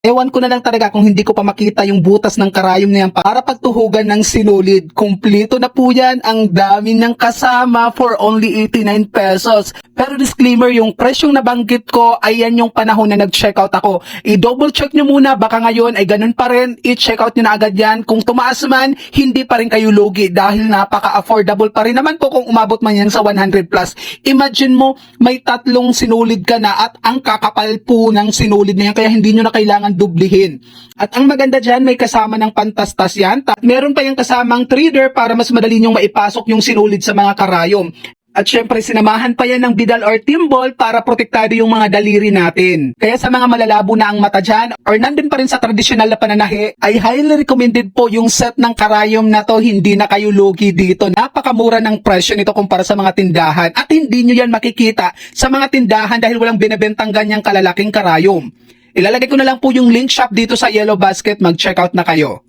Ewan ko na lang talaga kung hindi ko pa makita yung butas ng karayom na yan para pagtuhugan ng sinulid. Kumplito na po yan. Ang dami niyang kasama for only 89 pesos. Pero disclaimer, yung presyong nabanggit ko ay yan yung panahon na nag-checkout ako. I-double check nyo muna, baka ngayon ay ganun pa rin. I-checkout nyo na agad yan. Kung tumaas man, hindi pa rin kayo lugi dahil napaka-affordable pa rin naman po kung umabot man yan sa 100 plus. Imagine mo, may tatlong sinulid ka na at ang kakapal po ng sinulid na yan kaya hindi nyo na kailangan dublihin. At ang maganda dyan, may kasama ng pantastas yan. Meron pa yung kasamang trader para mas madali nyong maipasok yung sinulid sa mga karayom. At syempre, sinamahan pa yan ng bidal or timbol para protektado yung mga daliri natin. Kaya sa mga malalabo na ang mata dyan, or nandun pa rin sa tradisyonal na pananahi, ay highly recommended po yung set ng karayom na to. Hindi na kayo lugi dito. Napakamura ng presyo nito kumpara sa mga tindahan. At hindi nyo yan makikita sa mga tindahan dahil walang binibentang ganyang kalalaking karayom. Ilalagay ko na lang po yung link shop dito sa Yellow Basket. Mag-checkout na kayo.